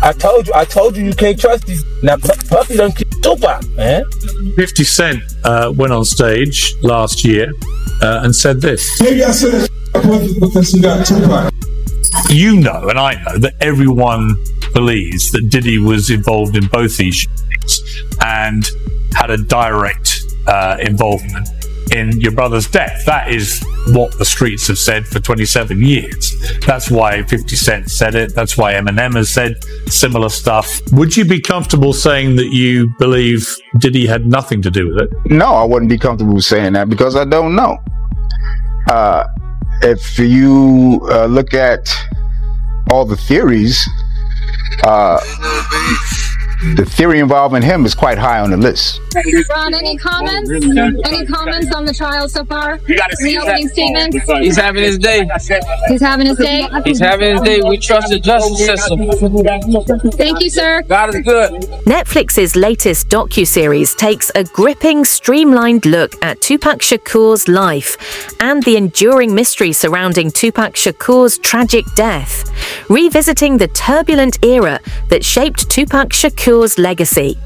I told you can't trust these. Now, Puffy done killed Tupac, man. 50 Cent went on stage last year and said this. Maybe I said it because you got Tupac. You know, and I know, that everyone believes that Diddy was involved in both these shootings and had a direct involvement in your brother's death. That is what the streets have said for 27 years. That's why 50 Cent said it. That's why Eminem has said similar stuff. Would you be comfortable saying that you believe Diddy had nothing to do with it? No, I wouldn't be comfortable saying that because I don't know. If you look at all the theories, the theory involving him is quite high on the list. Ron, any comments? Any comments on the trial so far? Any opening statements? He's having his day. He's having his day? He's having his day. We trust the justice system. Thank you, sir. God is good. Netflix's latest docuseries takes a gripping, streamlined look at Tupac Shakur's life and the enduring mystery surrounding Tupac Shakur's tragic death, revisiting the turbulent era that shaped Tupac Shakur's legacy.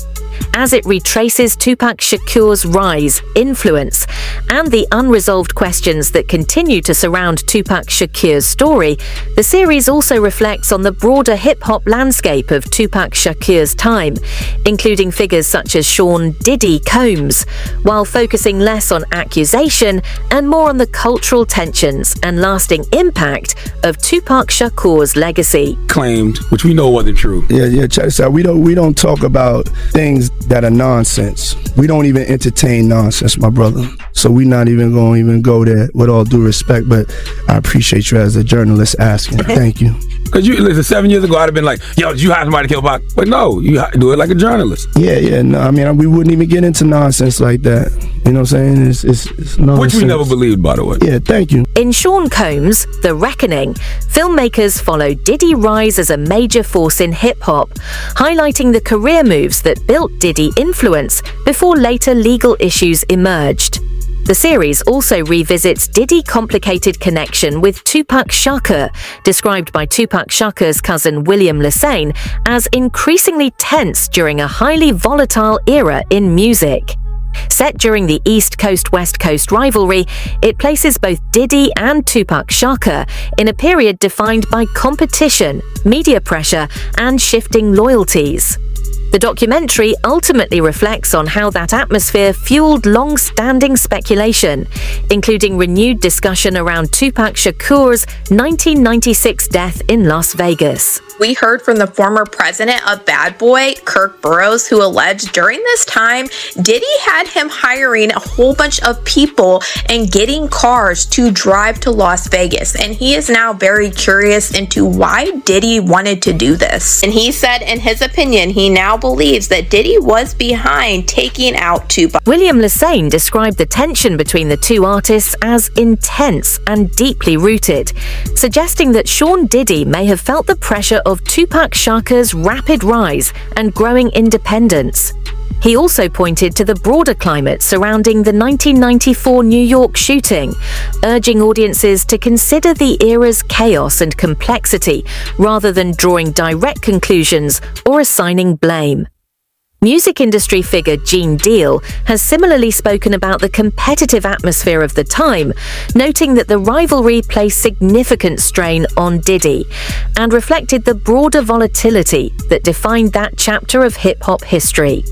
As it retraces Tupac Shakur's rise, influence, and the unresolved questions that continue to surround Tupac Shakur's story, the series also reflects on the broader hip-hop landscape of Tupac Shakur's time, including figures such as Sean "Diddy" Combs, while focusing less on accusation and more on the cultural tensions and lasting impact of Tupac Shakur's legacy. Claimed, which we know wasn't true. Yeah, check this out. We don't talk about things that are nonsense. We don't even entertain nonsense, my brother. So we're not even going to go there, with all due respect, but I appreciate you as a journalist asking. Thank you. Because you listen, 7 years ago, I'd have been like, yo, did you hire somebody to kill Pac? But no, you do it like a journalist. Yeah, no, I mean, we wouldn't even get into nonsense like that. You know what I'm saying? It's nonsense. Which we never believed, by the way. Yeah, thank you. In Sean Combs' The Reckoning, filmmakers follow Diddy's rise as a major force in hip-hop, highlighting the career moves that built Diddy influence before later legal issues emerged. The series also revisits Diddy's complicated connection with Tupac Shakur, described by Tupac Shakur's cousin William Lassane as increasingly tense during a highly volatile era in music. Set during the East Coast-West Coast rivalry, it places both Diddy and Tupac Shakur in a period defined by competition, media pressure, and shifting loyalties. The documentary ultimately reflects on how that atmosphere fueled long-standing speculation, including renewed discussion around Tupac Shakur's 1996 death in Las Vegas. We heard from the former president of Bad Boy, Kirk Burroughs, who alleged during this time, Diddy had him hiring a whole bunch of people and getting cars to drive to Las Vegas. And he is now very curious into why Diddy wanted to do this. And he said, in his opinion, he now believes that Diddy was behind taking out Tupac. William Lassane described the tension between the two artists as intense and deeply rooted, suggesting that Sean Diddy may have felt the pressure of Tupac Shakur's rapid rise and growing independence. He also pointed to the broader climate surrounding the 1994 New York shooting, urging audiences to consider the era's chaos and complexity rather than drawing direct conclusions or assigning blame. Music industry figure Gene Deal has similarly spoken about the competitive atmosphere of the time, noting that the rivalry placed significant strain on Diddy and reflected the broader volatility that defined that chapter of hip-hop history.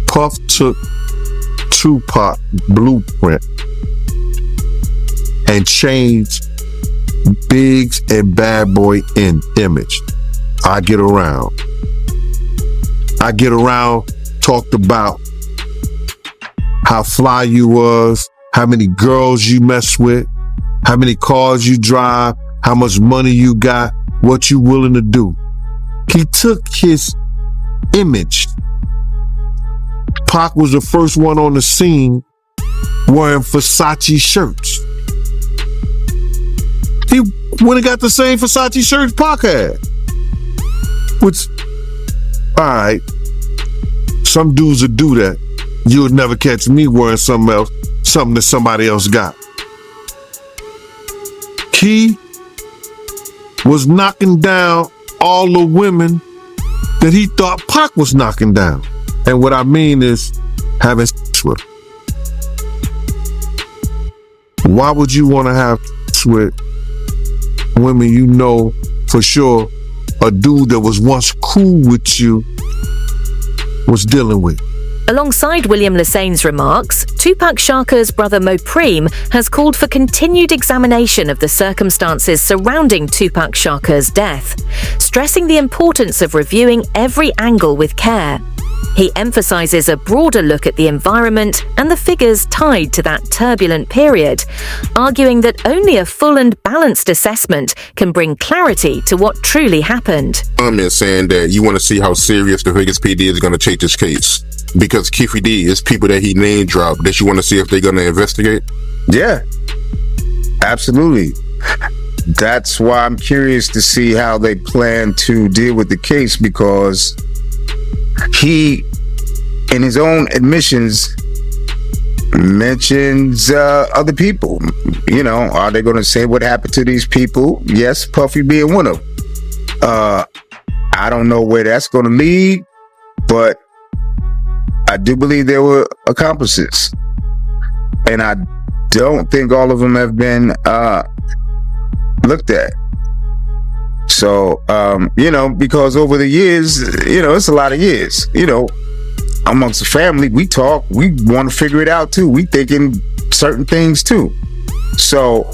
Puff took Tupac blueprint and changed Biggs and Bad Boy in image. I Get Around talked about how fly you was, how many girls you mess with, how many cars you drive, how much money you got, what you willing to do. He took his image. Pac was the first one on the scene wearing Versace shirts. He went and got the same Versace shirts Pac had. Which, alright, some dudes would do that. You would never catch me wearing something else, something that somebody else got. He was knocking down all the women that he thought Pac was knocking down. And what I mean is having sex with. Why would you want to have sex with women you know for sure a dude that was once cool with you was dealing with? Alongside William Lassane's remarks, Tupac Shakur's brother Mopreme has called for continued examination of the circumstances surrounding Tupac Shakur's death, stressing the importance of reviewing every angle with care. He emphasizes a broader look at the environment and the figures tied to that turbulent period, arguing that only a full and balanced assessment can bring clarity to what truly happened. Is saying that you want to see how serious the Vegas PD is going to take this case, because Keefe D is people that he name dropped that you want to see if they're going to investigate. Yeah, absolutely. That's why I'm curious to see how they plan to deal with the case, because he, in his own admissions, mentions other people. You know, are they going to say what happened to these people? Yes, Puffy being one of them. I don't know where that's going to lead, but I do believe there were accomplices. And I don't think all of them have been looked at. So, you know, because over the years, you know, it's a lot of years, you know, amongst the family, we talk, we want to figure it out too. We thinking certain things too. So,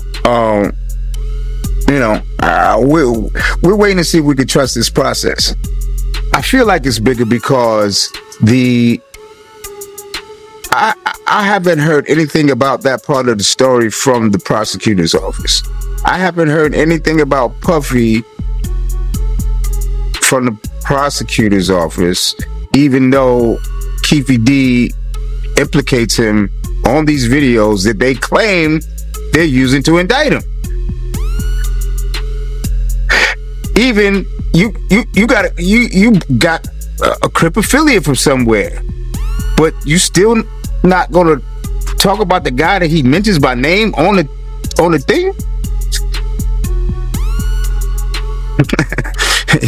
you know, we're waiting to see if we can trust this process. I feel like it's bigger because I haven't heard anything about that part of the story from the prosecutor's office. I haven't heard anything about Puffy from the prosecutor's office, even though Keefe D implicates him on these videos that they claim they're using to indict him. Even you got a Crip affiliate from somewhere, but you still not gonna talk about the guy that he mentions by name on the thing.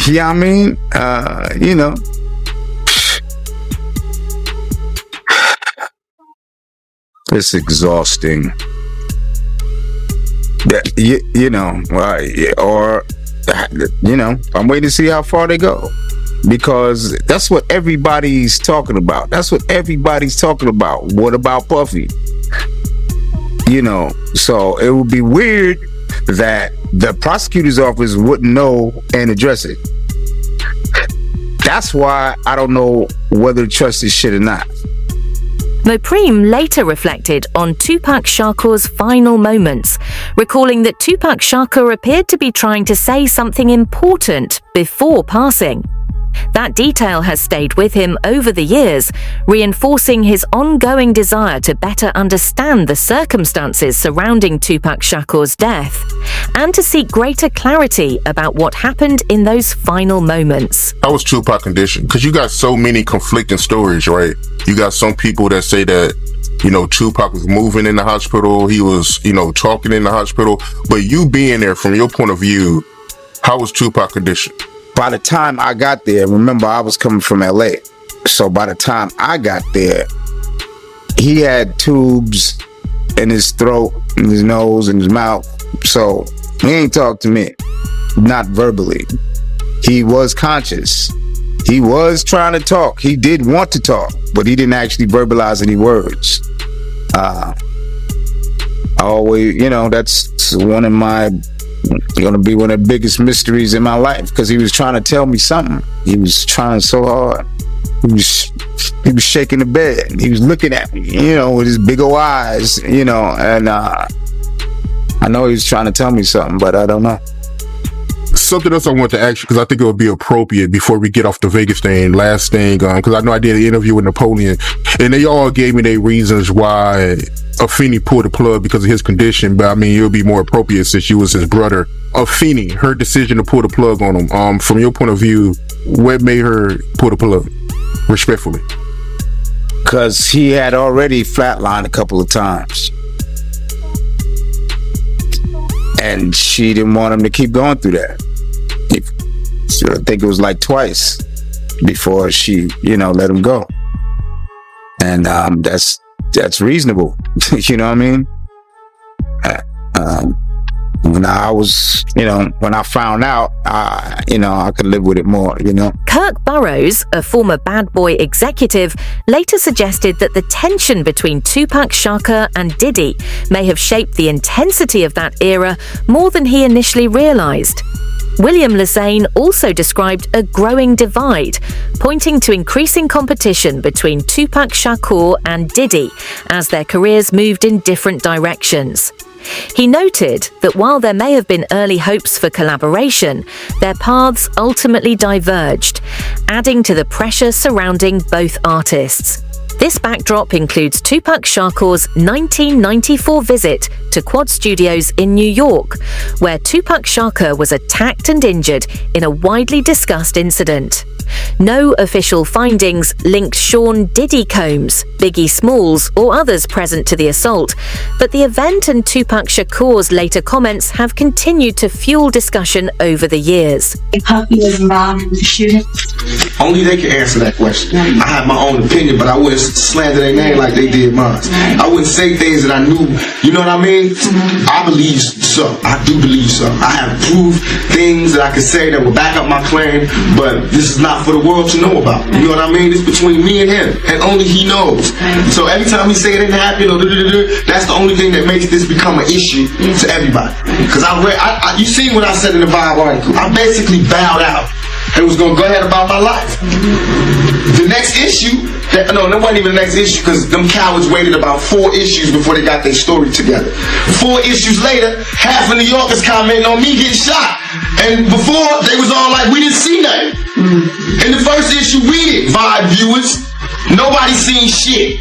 Yeah, I mean, you know, it's exhausting. You know, or you know, I'm waiting to see how far they go, because that's what everybody's talking about. That's what everybody's talking about. What about Puffy? You know, so it would be weird that the prosecutor's office wouldn't know and address it. That's why I don't know whether to trust this shit or not. Mopreme later reflected on Tupac Shakur's final moments, recalling that Tupac Shakur appeared to be trying to say something important before passing. That detail has stayed with him over the years, reinforcing his ongoing desire to better understand the circumstances surrounding Tupac Shakur's death and to seek greater clarity about what happened in those final moments. How was Tupac condition? Because you got so many conflicting stories, right? You got some people that say that, you know, Tupac was moving in the hospital, he was, you know, talking in the hospital, but you being there, from your point of view, how was Tupac condition? By the time I got there, remember I was coming from LA. So by the time I got there, he had tubes in his throat, in his nose, in his mouth. So he ain't talked to me, not verbally. He was conscious. He was trying to talk. He did want to talk, but he didn't actually verbalize any words. I always, you know, that's one of my, gonna be one of the biggest mysteries in my life, because he was trying to tell me something. He was trying so hard. He was shaking the bed. He was looking at me, you know, with his big old eyes, you know, and I know he was trying to tell me something, but I don't know. Something else I want to ask you, because I think it would be appropriate before we get off the Vegas thing, last thing, because I know I did an interview with Napoleon, and they all gave me their reasons why Afeni pulled the plug because of his condition, but I mean, it would be more appropriate since you was his brother. Afeni, her decision to pull the plug on him, from your point of view, what made her pull the plug, respectfully? Because he had already flatlined a couple of times. And she didn't want him to keep going through that. I think it was like twice. before she, let him go. And that's reasonable. You know what I mean? When I was, when I found out, I could live with it more, Kirk Burroughs, a former Bad Boy executive, later suggested that the tension between Tupac Shakur and Diddy may have shaped the intensity of that era more than he initially realized. William Lazane also described a growing divide, pointing to increasing competition between Tupac Shakur and Diddy as their careers moved in different directions. He noted that while there may have been early hopes for collaboration, their paths ultimately diverged, adding to the pressure surrounding both artists. This backdrop includes Tupac Shakur's 1994 visit to Quad Studios in New York, where Tupac Shakur was attacked and injured in a widely discussed incident. No official findings linked Sean Diddy Combs, Biggie Smalls, or others present to the assault, but the event and Tupac Shakur's later comments have continued to fuel discussion over the years. Puffy was involved in the shooting? Only they can answer that question. I have my own opinion, but I wouldn't slander their name like they did mine. I wouldn't say things that I knew, you know what I mean? I believe so. I do believe so. I have proved things that I could say that will back up my claim, but this is not for the world to know about. You know what I mean? It's between me and him, and only he knows. So every time he say it didn't happen, that's the only thing that makes this become an issue to everybody. Because you see what I said in the Vibe article. I basically bowed out and was going to go ahead about my life. The next issue, that wasn't even the next issue, because them cowards waited about 4 issues before they got their story together. 4 issues later, half of New Yorkers commenting on me getting shot. And before, they was all like, we didn't see nothing. In the first issue, we did, Vibe viewers. Nobody seen shit.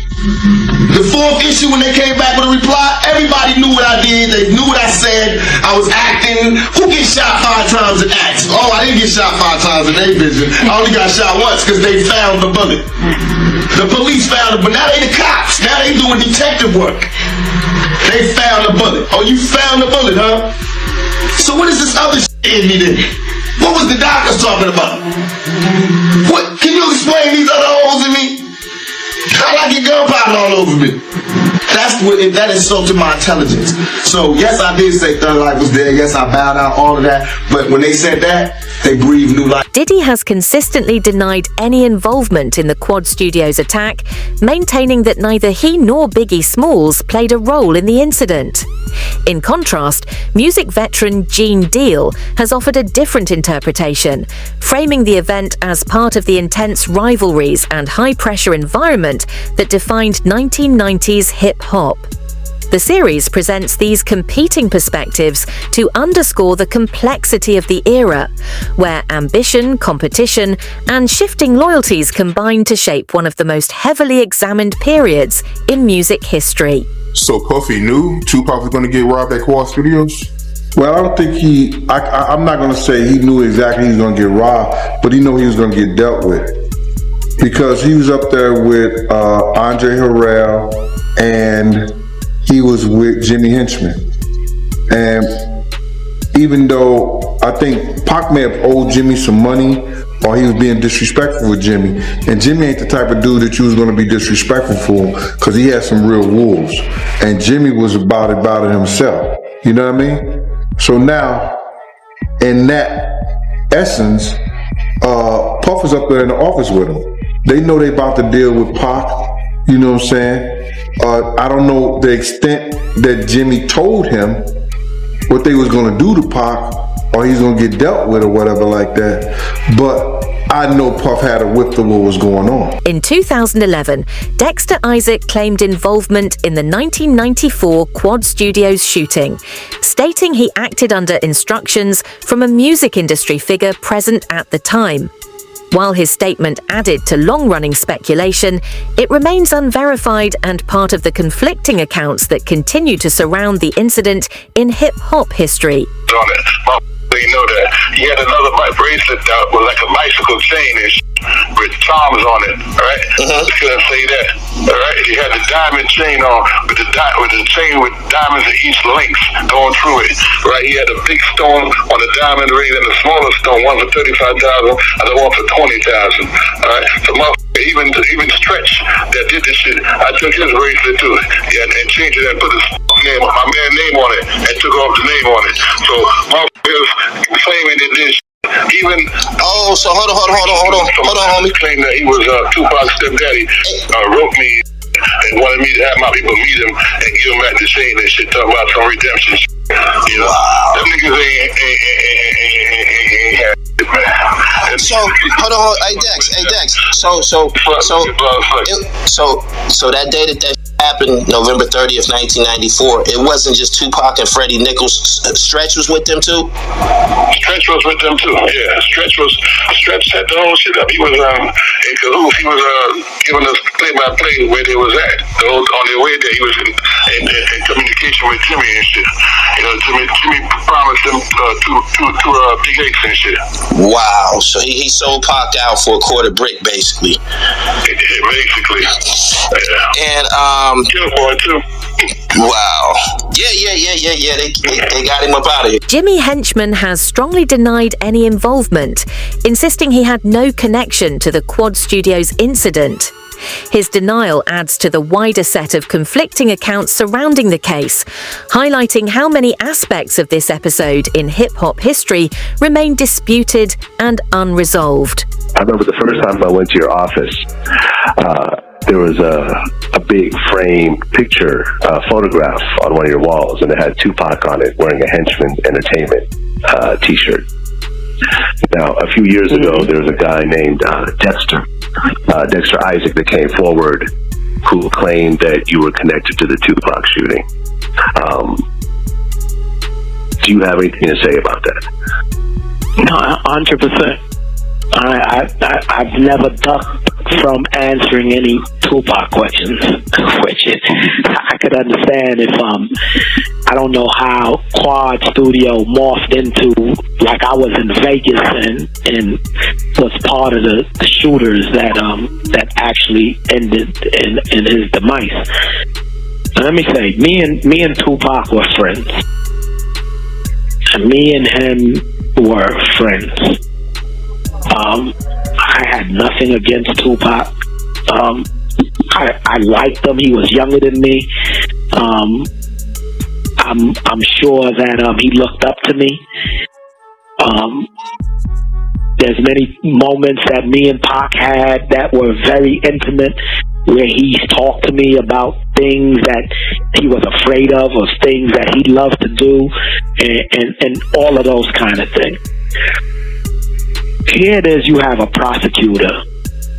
The 4th issue, when they came back with a reply, everybody knew what I did. They knew what I said. I was acting. Who gets shot 5 times in acts? Oh, I didn't get shot 5 times in their vision. I only got shot once because they found the bullet. The police found it, but now they the cops. Now they doing detective work. They found the bullet. Oh, you found the bullet, huh? So what is this other shit in me then? What was the doctors talking about? What? Can you explain these other holes in me? I like your gunpowder all over me. That insulted my intelligence. So yes, I did say Thug Life was there. Yes, I bowed out, all of that. But when they said that, they breathed new life. Diddy has consistently denied any involvement in the Quad Studios attack, maintaining that neither he nor Biggie Smalls played a role in the incident. In contrast, music veteran Gene Deal has offered a different interpretation, framing the event as part of the intense rivalries and high-pressure environment that defined 1990s hip-hop. The series presents these competing perspectives to underscore the complexity of the era, where ambition, competition, and shifting loyalties combine to shape one of the most heavily examined periods in music history. So Puffy knew Tupac was going to get robbed at Quad Studios? Well, I don't think I'm not going to say he knew exactly he was going to get robbed, but he knew he was going to get dealt with. Because he was up there with Andre Harrell, and he was with Jimmy Henchman. And even though I think Pac may have owed Jimmy some money, or he was being disrespectful with Jimmy, and Jimmy ain't the type of dude that you was going to be disrespectful for, because he had some real wolves, and Jimmy was about it himself. You know what I mean? So now, in that essence, Puff is up there in the office with him. They know they about to deal with Pac. You know what I'm saying? I don't know the extent that Jimmy told him what they was going to do to Pac, or he's going to get dealt with or whatever like that. But I know Puff had a whiff of what was going on. In 2011, Dexter Isaac claimed involvement in the 1994 Quad Studios shooting, stating he acted under instructions from a music industry figure present at the time. While his statement added to long-running speculation, it remains unverified and part of the conflicting accounts that continue to surround the incident in hip-hop history. You know that he had another bracelet that was like a bicycle chain and with Psalms on it, right? It's gonna say that, all right? He had the diamond chain on with the chain with diamonds in each links going through it, right? He had a big stone on the diamond ring and a smaller stone, one for 35,000 and the one for 20,000. All right, so even Stretch that did this shit, I took his bracelet too, and changed it and put his name, my man's name on it, and took off the name on it. So motherfuckers claiming that this. Even so hold on, homie. Claimed that he was Tupac's stepdaddy. Wrote me and wanted me to have my people meet him and give him back the chain and shit. Talking about some redemption. You know, them niggas ain't man. So hold on, hey Dex. So that day that happened, November 30th, 1994. It wasn't just Tupac and Freddie Nichols. Stretch was with them too. Stretch was with them too. Yeah, Stretch set the whole shit up. He was in cahoots. He was giving us play-by-play where they was at. On their way there, he was in communication with Jimmy and shit. You know, Jimmy promised them two big eggs and shit. Wow. So he sold Pac out for a quarter brick, basically. Yeah, basically. Yeah. And Killboy too. Wow. Yeah. They got him up out of here. Jimmy Henchman has strongly denied any involvement, insisting he had no connection to the Quad Studios incident. His denial adds to the wider set of conflicting accounts surrounding the case, highlighting how many aspects of this episode in hip-hop history remain disputed and unresolved. I remember the first time I went to your office, there was a big framed picture, photograph on one of your walls, and it had Tupac on it wearing a Henchman Entertainment t-shirt. Now, a few years ago, there was a guy named Dexter Isaac that came forward who claimed that you were connected to the Tupac shooting. Do you have anything to say about that? No, 100%. I've never ducked from answering any Tupac questions, which I could understand if I don't know how Quad Studio morphed into, like I was in Vegas and was part of the shooters that actually ended in his demise. And let me say, me and Tupac were friends, and me and him were friends. I had nothing against Tupac. I liked him. He was younger than me. I'm sure that he looked up to me. There's many moments that me and Pac had that were very intimate, where he talked to me about things that he was afraid of or things that he loved to do, and all of those kind of things. Here it is, you have a prosecutor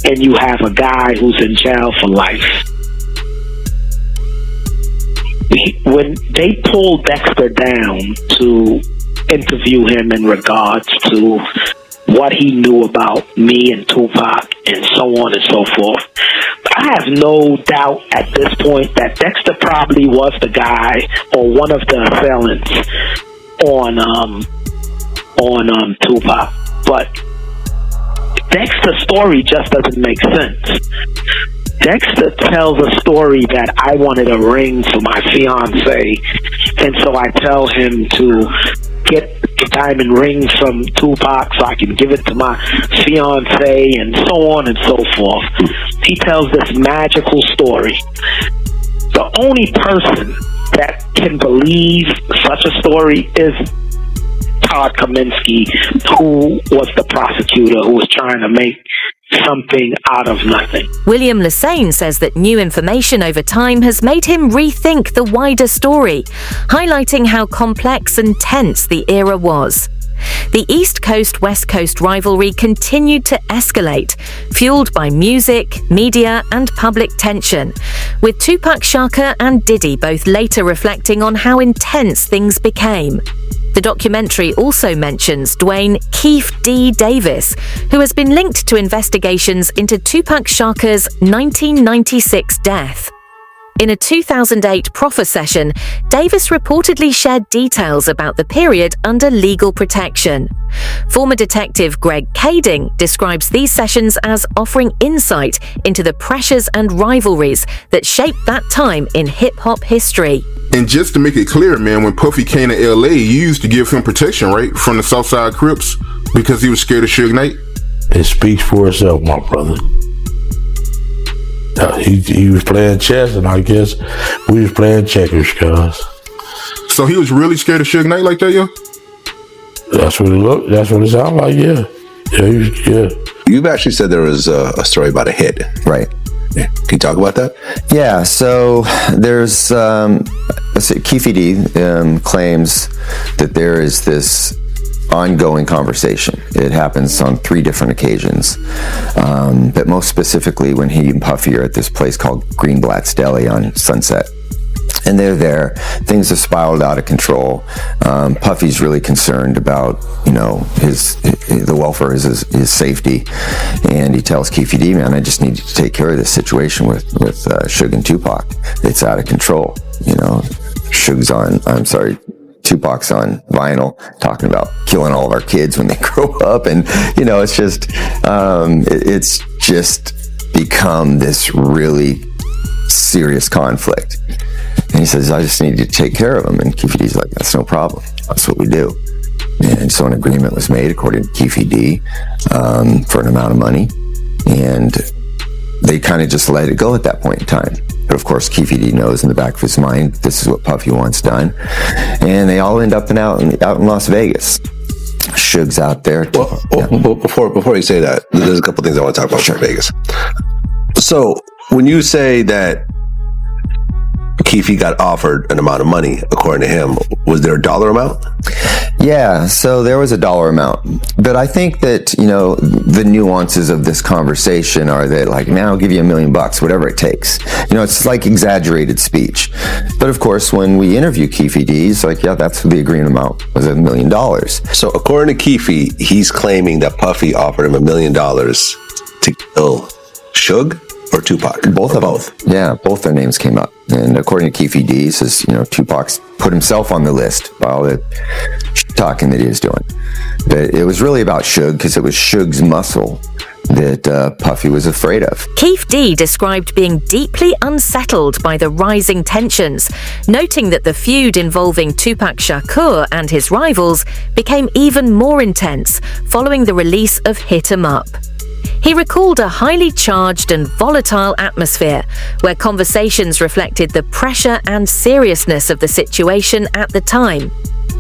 and you have a guy who's in jail for life. When they pulled Dexter down to interview him in regards to what he knew about me and Tupac and so on and so forth, I have no doubt at this point that Dexter probably was the guy or one of the assailants on Tupac. But Dexter's story just doesn't make sense. Dexter tells a story that I wanted a ring for my fiance, and so I tell him to get the diamond ring from Tupac so I can give it to my fiance, and so on and so forth. He tells this magical story. The only person that can believe such a story is Todd Kaminsky, who was the prosecutor who was trying to make something out of nothing. William Lesane says that new information over time has made him rethink the wider story, highlighting how complex and tense the era was. The East Coast-West Coast rivalry continued to escalate, fueled by music, media, and public tension, with Tupac Shakur and Diddy both later reflecting on how intense things became. The documentary also mentions Dwayne Keefe D. Davis, who has been linked to investigations into Tupac Shakur's 1996 death. In a 2008 proffer session, Davis reportedly shared details about the period under legal protection. Former detective Greg Kading describes these sessions as offering insight into the pressures and rivalries that shaped that time in hip-hop history. And just to make it clear, man, when Puffy came to LA, you used to give him protection, right? From the Southside Crips because he was scared of Suge Knight. It speaks for itself, my brother. He was playing chess, and I guess we was playing checkers, cuz. So he was really scared of Suge Knight like that, yo? That's what it looked. That's what it sounded like. Yeah. Yeah. You've actually said there was a story about a hit, right? Yeah. Can you talk about that? Yeah. So there's Keefe D claims that there is this ongoing conversation. It happens on 3 different occasions, but most specifically when he and Puffy are at this place called Greenblatt's Deli on Sunset. And they're there. Things have spiraled out of control. Puffy's really concerned about, the welfare, his safety. And he tells Keefe D, man, I just need you to take care of this situation with Suge and Tupac. It's out of control. Tupac's on vinyl talking about killing all of our kids when they grow up. And, it's just become this really serious conflict. And he says, I just need you to take care of him. And Keefe D's like, that's no problem. That's what we do. And so an agreement was made, according to Keefe D, for an amount of money. And they kind of just let it go at that point in time. But of course, Keefe D knows in the back of his mind, this is what Puffy wants done. And they all end up out in Las Vegas. Suge's out there. Well, before you say that, there's a couple things I want to talk about in Vegas. So when you say that Keefe got offered an amount of money, according to him, was there a dollar amount? Yeah, so there was a dollar amount. But I think that, the nuances of this conversation are that, like, man, I'll give you $1 million, whatever it takes. It's like exaggerated speech. But of course, when we interview Keefe D, he's like, yeah, that's the agreement amount, was $1 million. So according to Keefe, he's claiming that Puffy offered him $1 million to kill Suge or Tupac? Both. Yeah, both their names came up. And according to Keefe D, he says, Tupac's put himself on the list by all the talking that he was doing. But it was really about Suge, because it was Suge's muscle that Puffy was afraid of. Keefe D described being deeply unsettled by the rising tensions, noting that the feud involving Tupac Shakur and his rivals became even more intense following the release of Hit 'Em Up. He recalled a highly charged and volatile atmosphere where conversations reflected the pressure and seriousness of the situation at the time.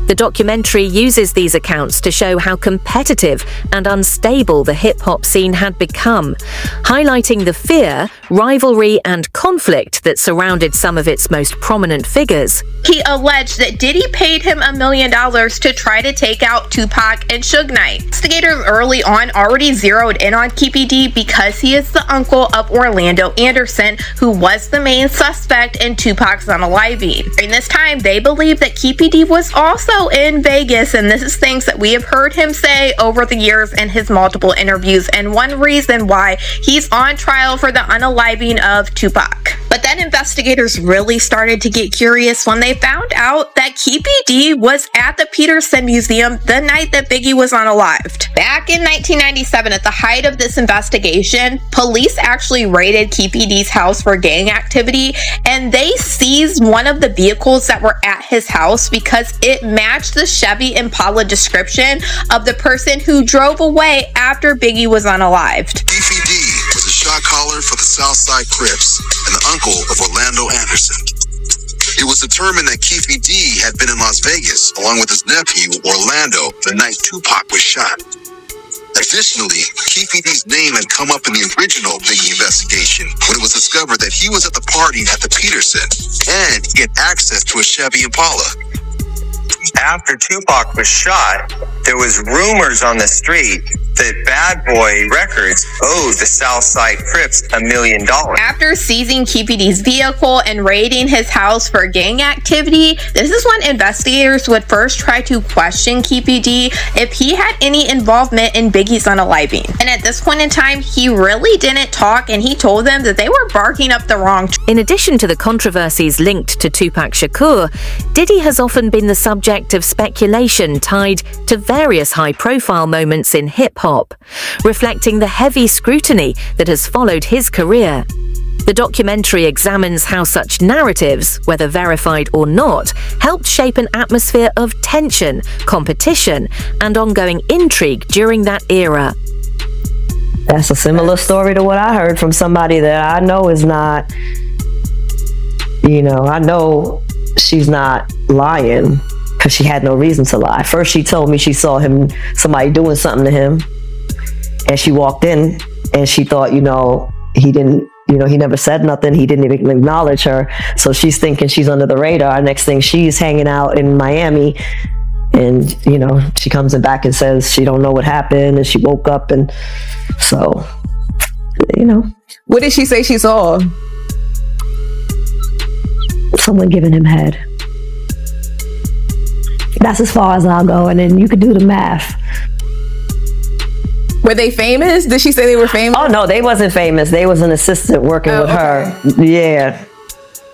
The documentary uses these accounts to show how competitive and unstable the hip-hop scene had become, highlighting the fear, rivalry, and conflict that surrounded some of its most prominent figures. He alleged that Diddy paid him $1 million to try to take out Tupac and Suge Knight. Investigators early on already zeroed in on Keefe D because he is the uncle of Orlando Anderson, who was the main suspect in Tupac's unaliving. During this time, they believe that Keefe D was also in Vegas, and this is things that we have heard him say over the years in his multiple interviews, and one reason why he's on trial for the unaliving of Tupac. But then investigators really started to get curious when they found out that Keefe D was at the Peterson Museum the night that Biggie was unalived. Back in 1997, at the height of this investigation, police actually raided Keefe D's house for gang activity, and they seized one of the vehicles that were at his house because it matched the Chevy Impala description of the person who drove away after Biggie was unalived. Keefe D was a shot caller for the Southside Crips and the uncle of Orlando Anderson. It was determined that Keefe D had been in Las Vegas along with his nephew Orlando the night Tupac was shot. Additionally, Keefe D's name had come up in the original Biggie investigation when it was discovered that he was at the party at the Peterson and he had access to a Chevy Impala. After Tupac was shot, there was rumors on the street that Bad Boy Records owed the Southside Crips $1 million. After seizing KPD's vehicle and raiding his house for gang activity, this is when investigators would first try to question KPD if he had any involvement in Biggie's unaliving. And at this point in time, he really didn't talk, and he told them that they were barking up the wrong tree. In addition to the controversies linked to Tupac Shakur, Diddy has often been the subject of speculation tied to various high-profile moments in hip-hop, reflecting the heavy scrutiny that has followed his career. The documentary examines how such narratives, whether verified or not, helped shape an atmosphere of tension, competition, and ongoing intrigue during that era. That's a similar story to what I heard from somebody that I know is not, I know she's not lying because she had no reason to lie. First, she told me she saw somebody doing something to him, and she walked in and she thought, he didn't, he never said nothing. He didn't even acknowledge her. So she's thinking she's under the radar. Next thing, she's hanging out in Miami, and, she comes back and says she don't know what happened, and she woke up, and so, What did she say she saw? Someone giving him head. That's as far as I'll go, and then you could do the math. Were they famous? Did she say they were famous? Oh, no, they wasn't famous. They was an assistant working with her. Yeah.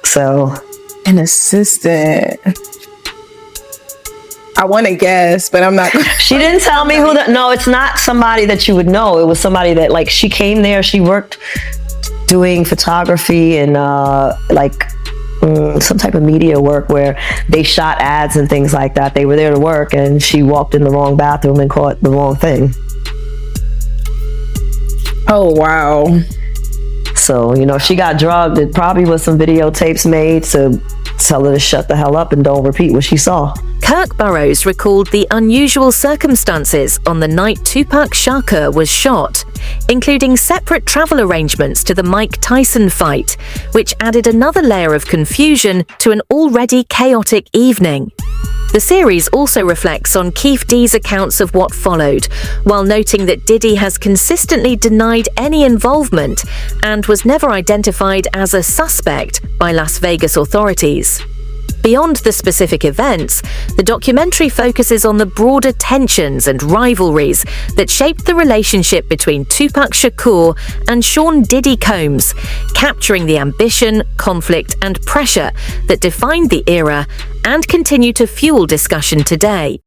So. An assistant. I want to guess, but I'm not. She didn't tell me who no, it's not somebody that you would know. It was somebody that, she came there, she worked doing photography and, some type of media work where they shot ads and things like that. They were there to work, and she walked in the wrong bathroom and caught the wrong thing. Oh, wow. So, if she got drugged, it probably was some videotapes made to tell her to shut the hell up and don't repeat what she saw. Kirk Burroughs recalled the unusual circumstances on the night Tupac Shakur was shot, including separate travel arrangements to the Mike Tyson fight, which added another layer of confusion to an already chaotic evening. The series also reflects on Keefe D's accounts of what followed, while noting that Diddy has consistently denied any involvement and was never identified as a suspect by Las Vegas authorities. Beyond the specific events, the documentary focuses on the broader tensions and rivalries that shaped the relationship between Tupac Shakur and Sean Diddy Combs, capturing the ambition, conflict, and pressure that defined the era and continue to fuel discussion today.